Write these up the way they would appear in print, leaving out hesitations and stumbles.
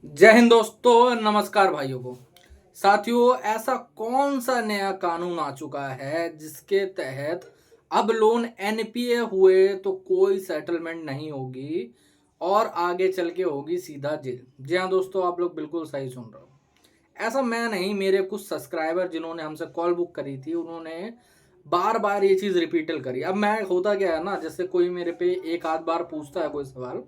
जय हिंद दोस्तों, नमस्कार भाइयों को। साथियों, ऐसा कौन सा नया कानून आ चुका है जिसके तहत अब लोन एनपीए हुए तो कोई सेटलमेंट नहीं होगी और आगे चल के होगी सीधा जेल। जी हाँ दोस्तों, आप लोग बिल्कुल सही सुन रहे हो। ऐसा मैं नहीं, मेरे कुछ सब्सक्राइबर जिन्होंने हमसे कॉल बुक करी थी उन्होंने बार बार ये चीज़ रिपीटल करी। अब मैं होता क्या है ना, जैसे कोई मेरे पे एक आध बार पूछता है कोई सवाल,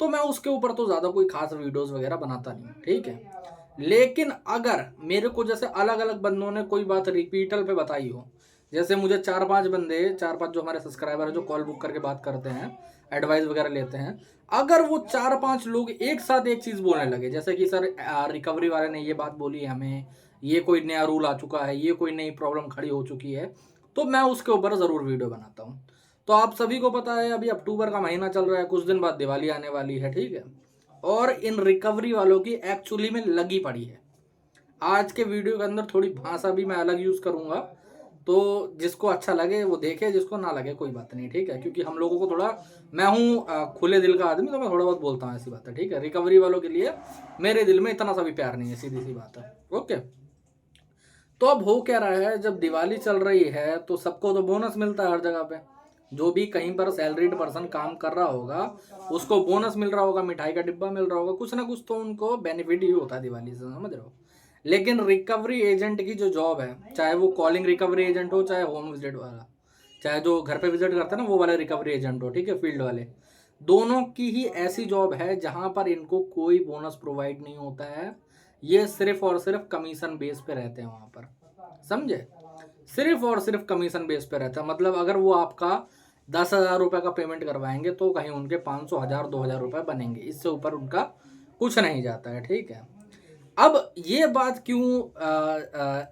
तो मैं उसके ऊपर तो ज़्यादा कोई खास वीडियोस वगैरह बनाता नहीं, ठीक है। लेकिन अगर मेरे को जैसे अलग अलग बंदों ने कोई बात रिपीटल पे बताई हो, जैसे मुझे चार पांच जो हमारे सब्सक्राइबर है जो कॉल बुक करके बात करते हैं, एडवाइस वगैरह लेते हैं, अगर वो चार पांच लोग एक साथ एक चीज़ बोलने लगे, जैसे कि सर रिकवरी वाले ने ये बात बोली है हमें, ये कोई नया रूल आ चुका है, ये कोई नई प्रॉब्लम खड़ी हो चुकी है, तो मैं उसके ऊपर ज़रूर वीडियो बनाता हूँ। तो आप सभी को पता है अभी अक्टूबर का महीना चल रहा है, कुछ दिन बाद दिवाली आने वाली है, ठीक है। और इन रिकवरी वालों की एक्चुअली में लगी पड़ी है। आज के वीडियो के अंदर थोड़ी भाषा भी मैं अलग यूज़ करूँगा, तो जिसको अच्छा लगे वो देखे, जिसको ना लगे कोई बात नहीं, ठीक है। क्योंकि हम लोगों को थोड़ा, मैं हूँ खुले दिल का आदमी, तो मैं थोड़ा बहुत बोलता हूँ, ऐसी बात है, ठीक है। रिकवरी वालों के लिए मेरे दिल में इतना सा भी प्यार नहीं है, सीधी सी बात है, ओके। तो अब हो क्या रहा है, जब दिवाली चल रही है तो सबको तो बोनस मिलता है हर जगह पे। जो भी कहीं पर सैलरीड पर्सन काम कर रहा होगा उसको बोनस मिल रहा होगा, मिठाई का डिब्बा मिल रहा होगा, कुछ ना कुछ तो उनको बेनिफिट ही होता है दिवाली से, समझ रहे हो। लेकिन रिकवरी एजेंट की जो जॉब है, चाहे वो कॉलिंग रिकवरी एजेंट हो, चाहे होम विजिट वाला, चाहे जो घर पे विजिट करता है ना वो वाला रिकवरी एजेंट हो, ठीक है, फील्ड वाले, दोनों की ही ऐसी जॉब है जहां पर इनको कोई बोनस प्रोवाइड नहीं होता है। ये सिर्फ और सिर्फ कमीशन बेस पे रहते हैं वहां पर, समझे। सिर्फ और सिर्फ कमीशन बेस पे रहता है। मतलब अगर वो आपका 10,000 रुपये का पेमेंट करवाएंगे तो कहीं उनके 500, 1000, 2000 रुपये बनेंगे, इससे ऊपर उनका कुछ नहीं जाता है, ठीक है। अब ये बात क्यों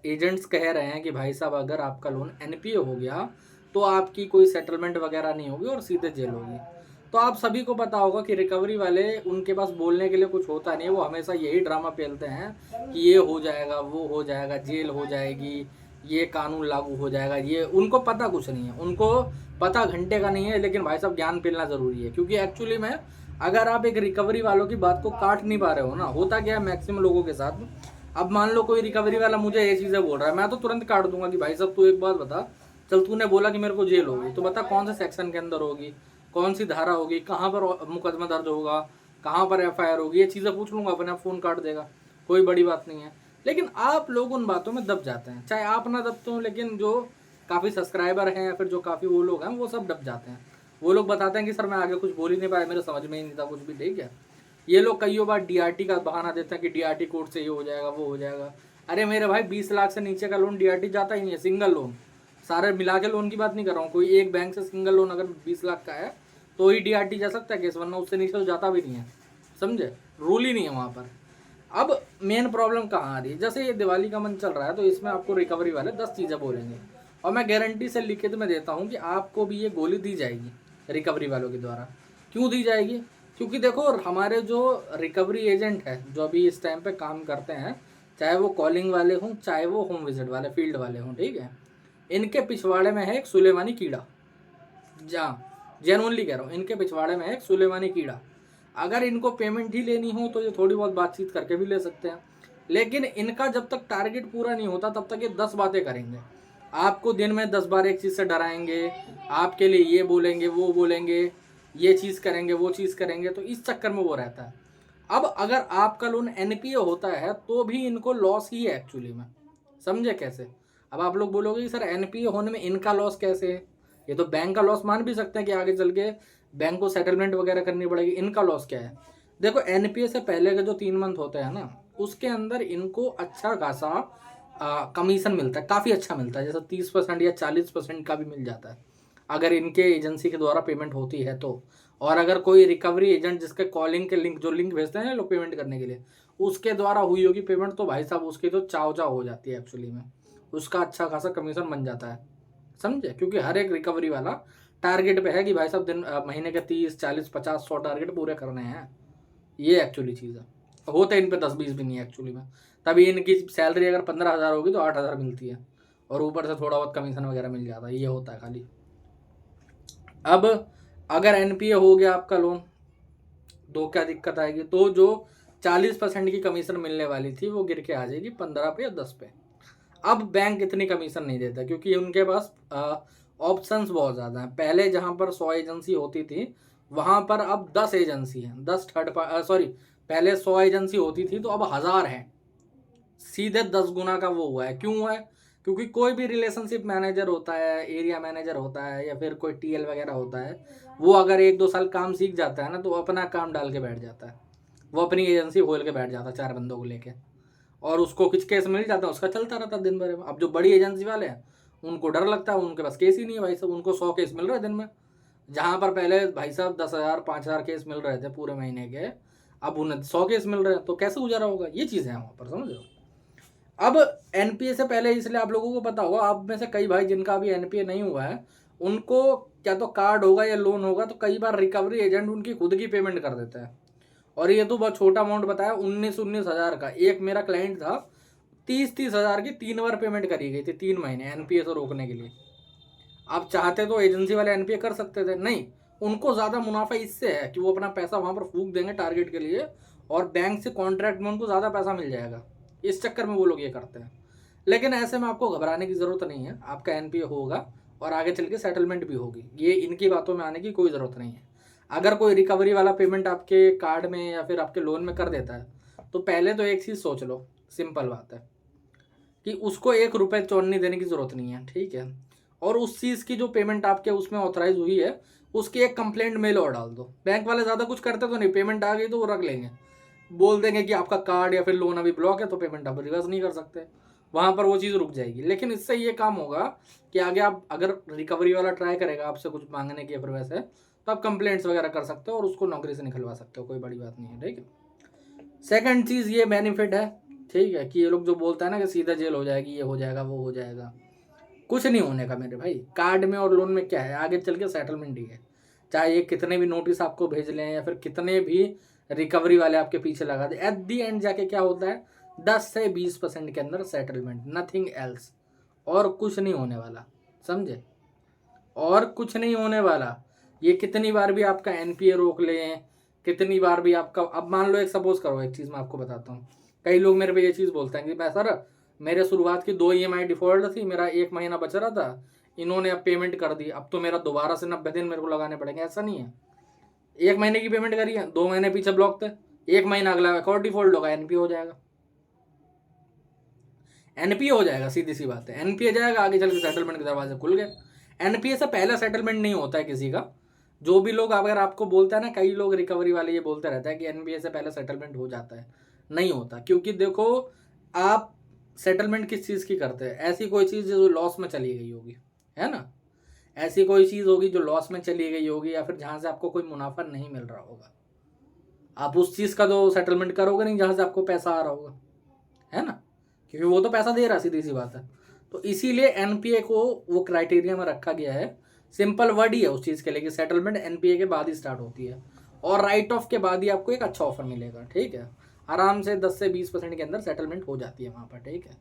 एजेंट्स कह रहे हैं कि भाई साहब अगर आपका लोन एनपीए हो गया तो आपकी कोई सेटलमेंट वगैरह नहीं होगी और सीधे जेल होगी। तो आप सभी को पता होगा कि रिकवरी वाले, उनके पास बोलने के लिए कुछ होता नहीं है, वो हमेशा यही ड्रामा पेलते हैं कि ये हो जाएगा, वो हो जाएगा, जेल हो जाएगी, ये कानून लागू हो जाएगा। ये उनको पता कुछ नहीं है, उनको पता घंटे का नहीं है, लेकिन भाई साहब ज्ञान पेलना ज़रूरी है। क्योंकि एक्चुअली में अगर आप एक रिकवरी वालों की बात को काट नहीं पा रहे हो ना, होता क्या है मैक्सिमम लोगों के साथ, अब मान लो कोई रिकवरी वाला मुझे ये चीज़ें बोल रहा है, मैं तो तुरंत काट दूंगा कि भाई साहब तू एक बात बता, चल तूने बोला कि मेरे को जेल होगी, तो बता कौन से सेक्शन के अंदर होगी, कौन सी धारा होगी, कहाँ पर मुकदमा दर्ज होगा, कहाँ पर एफआईआर होगी, ये चीज़ें पूछ लूंगा, अपने आप फ़ोन काट देगा, कोई बड़ी बात नहीं है। लेकिन आप लोग उन बातों में दब जाते हैं, चाहे आप ना दबते हो, लेकिन जो काफ़ी सब्सक्राइबर हैं या फिर जो काफ़ी वो लोग हैं वो सब दब जाते हैं। वो लोग बताते हैं कि सर मैं आगे कुछ बोल ही नहीं पाया, मेरे समझ में ही नहीं था कुछ भी, ठीक है। ये लोग कई बार डीआरटी का बहाना देते हैं कि डीआरटी कोर्ट से ये हो जाएगा, वो हो जाएगा। अरे मेरे भाई, 20 लाख से नीचे का लोन डीआरटी जाता ही नहीं है, सिंगल लोन। सारे मिला के लोन की बात नहीं कर रहा हूँ, कोई एक बैंक से सिंगल लोन अगर 20 लाख का है तो ही डीआरटी जा सकता है केस, वरना उससे नीचे तो जाता भी नहीं है, समझे। रूल ही नहीं है वहाँ पर। अब मेन प्रॉब्लम कहाँ आ रही है, जैसे ये दिवाली का मन चल रहा है तो इसमें आपको रिकवरी वाले 10 चीज़ें बोलेंगे, और मैं गारंटी से लिखित में देता हूँ कि आपको भी ये गोली दी जाएगी रिकवरी वालों के द्वारा। क्यों दी जाएगी? क्योंकि देखो, हमारे जो रिकवरी एजेंट है जो अभी इस टाइम पे काम करते हैं, चाहे वो कॉलिंग वाले हों, चाहे वो होम विजिट वाले फील्ड वाले हों, ठीक है, इनके पिछवाड़े में है एक सुलेमानी कीड़ा। जहाँ जेनुअनली कह रहा हूँ, इनके पिछवाड़े में है एक सुलेमानी कीड़ा। अगर इनको पेमेंट ही लेनी हो तो ये थोड़ी बहुत बातचीत करके भी ले सकते हैं, लेकिन इनका जब तक टारगेट पूरा नहीं होता तब तक ये 10 बातें करेंगे। आपको दिन में 10 बार एक चीज़ से डराएंगे, आपके लिए ये बोलेंगे, वो बोलेंगे, ये चीज़ करेंगे, वो चीज़ करेंगे, तो इस चक्कर में वो रहता है। अब अगर आपका लोन एनपीए होता है तो भी इनको लॉस ही है एक्चुअली में, समझे कैसे। अब आप लोग बोलोगे कि सर एनपीए होने में इनका लॉस कैसे है, ये तो बैंक का लॉस मान भी सकते हैं कि आगे चल के बैंक को सेटलमेंट वगैरह करनी पड़ेगी, इनका लॉस क्या है। देखो, एनपीए से पहले के जो 3 मंथ होते हैं ना, उसके अंदर इनको अच्छा खासा कमीशन मिलता है, काफ़ी अच्छा मिलता है, जैसे 30% या 40% का भी मिल जाता है अगर इनके एजेंसी के द्वारा पेमेंट होती है तो। और अगर कोई रिकवरी एजेंट जिसके कॉलिंग के लिंक, जो लिंक भेजते हैं लोग पेमेंट करने के लिए, उसके द्वारा हुई होगी पेमेंट, तो भाई साहब उसकी तो चाव चाव हो जाती है एक्चुअली में, उसका अच्छा खासा कमीशन बन जाता है, समझे। क्योंकि हर एक रिकवरी वाला टारगेट पे है कि भाई साहब महीने के 30, 40, 50, 100 टारगेट पूरे करने हैं। ये एक्चुअली चीज़ है। होते इन पे 10-20 भी नहीं है एक्चुअली में। तभी इनकी सैलरी अगर 15,000 होगी तो 8,000 मिलती है, और ऊपर से थोड़ा बहुत कमीशन वगैरह मिल जाता है, ये होता है खाली। अब अगर एनपीए हो गया आपका लोन, तो क्या दिक्कत आएगी, तो जो 40% की कमीशन मिलने वाली थी वो गिर के आ जाएगी 15 पे या 10 पे। अब बैंक इतनी कमीशन नहीं देता क्योंकि उनके पास ऑप्शंस बहुत ज़्यादा हैं। पहले जहाँ पर 100 एजेंसी होती थी वहाँ पर अब 10 एजेंसी हैं, 10 पहले 100 एजेंसी होती थी तो अब 1000 हैं। सीधे 10 गुना का वो हुआ है। क्यों हुआ है? क्योंकि कोई भी रिलेशनशिप मैनेजर होता है, एरिया मैनेजर होता है या फिर कोई टीएल वगैरह होता है, वो अगर 1-2 साल काम सीख जाता है ना तो वो अपना काम डाल के बैठ जाता है। वो अपनी एजेंसी खोल के बैठ जाता है 4 बंदों को लेके, और उसको कुछ केस मिल जाता है, उसका चलता रहता है दिन भर में। अब जो बड़ी एजेंसी वाले हैं उनको डर लगता है, उनके पास केस ही नहीं है भाई साहब, उनको 100 केस मिल रहे हैं दिन में। जहाँ पर पहले भाई साहब 10,000 5,000 केस मिल रहे थे पूरे महीने के, अब उन्हें 100 केस मिल रहे हैं, तो कैसे गुजारा होगा? ये चीज़ें हैं वहाँ पर, समझ रहे हो। अब एनपीए से पहले इसलिए आप लोगों को पता होगा, आप में से कई भाई जिनका अभी एनपीए नहीं हुआ है उनको क्या तो कार्ड होगा या लोन होगा, तो कई बार रिकवरी एजेंट उनकी खुद की पेमेंट कर देता है। और ये तो बहुत छोटा अमाउंट बताया, 19 हज़ार का। एक मेरा क्लाइंट था, 30 हज़ार की 3 बार पेमेंट करी गई थी 3 महीने एनपीए से रोकने के लिए। आप चाहते तो एजेंसी वाले एनपीए कर सकते थे, नहीं, उनको ज़्यादा मुनाफा इससे है कि वो अपना पैसा वहाँ पर फूंक देंगे टारगेट के लिए, और बैंक से कॉन्ट्रैक्ट में उनको ज़्यादा पैसा मिल जाएगा। इस चक्कर में वो लोग ये करते हैं। लेकिन ऐसे में आपको घबराने की ज़रूरत नहीं है, आपका एनपीए होगा और आगे चल के सेटलमेंट भी होगी। ये इनकी बातों में आने की कोई ज़रूरत नहीं है। अगर कोई रिकवरी वाला पेमेंट आपके कार्ड में या फिर आपके लोन में कर देता है, तो पहले तो एक चीज़ सोच लो, सिंपल बात है कि उसको 1 रुपये चोरनी देने की ज़रूरत नहीं है, ठीक है। और उस चीज़ की जो पेमेंट आपके उसमें ऑथराइज हुई है उसकी एक कंप्लेंट मेल और डाल दो। बैंक वाले ज़्यादा कुछ करते तो नहीं, पेमेंट आ गई तो वो रख लेंगे, बोल देंगे कि आपका कार्ड या फिर लोन अभी ब्लॉक है तो पेमेंट आप रिवर्स नहीं कर सकते, वहाँ पर वो चीज़ रुक जाएगी। लेकिन इससे ये काम होगा कि आगे आप अगर रिकवरी वाला ट्राई करेगा आपसे कुछ मांगने की या फिर वैसे, तो आप कंप्लेंट्स वगैरह कर सकते हो और उसको नौकरी से निकलवा सकते हो, कोई बड़ी बात नहीं है, ठीक है। सेकंड चीज़ ये बेनिफिट है, ठीक है, कि ये लोग जो बोलता है ना कि सीधा जेल हो जाएगी, ये हो जाएगा, वो हो जाएगा, कुछ नहीं होने का मेरे भाई। कार्ड में और लोन में क्या है, आगे चल के सेटलमेंट ही है। चाहे ये कितने भी नोटिस आपको भेज लें या फिर कितने भी रिकवरी वाले आपके पीछे लगा दे, एट दी एंड जाके क्या होता है, 10 से 20% के अंदर सेटलमेंट, नथिंग एल्स। और कुछ नहीं होने वाला, समझे, और कुछ नहीं होने वाला। ये कितनी बार भी आपका एनपीए रोक लें, कितनी बार भी आपका, अब मान लो एक सपोज करो, एक चीज़ मैं आपको बताता हूँ। कई लोग मेरे पे ये चीज़ बोलते हैं कि मैं सर, मेरे शुरुआत की 2 ईएमआई डिफॉल्ट थी, मेरा 1 महीना बच रहा था, इन्होंने अब पेमेंट कर दी, अब तो मेरा दोबारा से 90 दिन मेरे को लगाने पड़ेंगे। ऐसा नहीं है, 1 महीने की पेमेंट करी है, 2 महीने पीछे ब्लॉक थे, 1 महीना अगला एक और डिफॉल्ट होगा, एनपीए हो जाएगा। एनपीए हो जाएगा, सीधी सी बात है, एनपीए जाएगा, आगे चल के सेटलमेंट के दरवाजे खुल गए। एनपीए से पहला सेटलमेंट नहीं होता है किसी का। जो भी लोग अगर आपको बोलता है ना, कई लोग रिकवरी वाले ये बोलते रहता है कि एनपीए से पहले सेटलमेंट हो जाता है, नहीं होता। क्योंकि देखो, आप सेटलमेंट किस चीज़ की करते हैं, ऐसी कोई चीज़ जो लॉस में चली गई होगी, है ना, ऐसी कोई चीज़ होगी जो लॉस में चली गई होगी या फिर जहाँ से आपको कोई मुनाफा नहीं मिल रहा होगा, आप उस चीज़ का तो सेटलमेंट करोगे नहीं जहाँ से आपको पैसा आ रहा होगा, है ना, क्योंकि वो तो पैसा दे रहा है, सीधी सी बात है। तो इसीलिए एनपीए को वो क्राइटेरिया में रखा गया है। सिंपल वर्ड ही है उस चीज़ के लिए कि सेटलमेंट एनपीए के बाद ही स्टार्ट होती है, और राइट ऑफ के बाद ही आपको एक अच्छा ऑफर मिलेगा, ठीक है। आराम से 10 से 20% के अंदर सेटलमेंट हो जाती है वहाँ पर, ठीक है।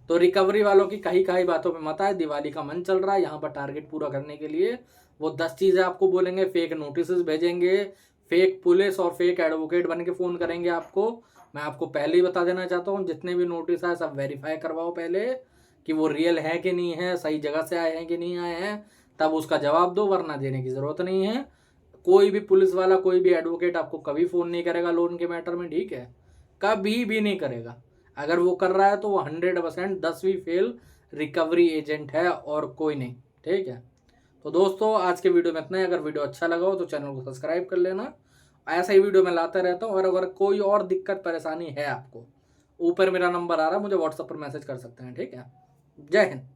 तो रिकवरी वालों की कहीं कहीं बातों पे मत आए, दिवाली का मन चल रहा है, यहाँ पर टारगेट पूरा करने के लिए वो 10 चीज़ें आपको बोलेंगे, फेक नोटिस भेजेंगे, फेक पुलिस और फेक एडवोकेट बन के फ़ोन करेंगे आपको। मैं आपको पहले ही बता देना चाहता हूँ, जितने भी नोटिस आए सब वेरीफाई करवाओ पहले कि वो रियल है कि नहीं है, सही जगह से आए हैं कि नहीं आए हैं, तब उसका जवाब दो, वरना देने की ज़रूरत नहीं है। कोई भी पुलिस वाला, कोई भी एडवोकेट आपको कभी फ़ोन नहीं करेगा लोन के मैटर में, ठीक है, कभी भी नहीं करेगा। अगर वो कर रहा है तो वो 100% 10वीं फेल रिकवरी एजेंट है और कोई नहीं, ठीक है। तो दोस्तों, आज के वीडियो में इतना ही। अगर वीडियो अच्छा लगा हो तो चैनल को सब्सक्राइब कर लेना, ऐसा ही वीडियो मैं लाता रहता हूँ। और अगर कोई और दिक्कत परेशानी है आपको, ऊपर मेरा नंबर आ रहा है, मुझे व्हाट्सएप पर मैसेज कर सकते हैं, ठीक है। जय हिंद।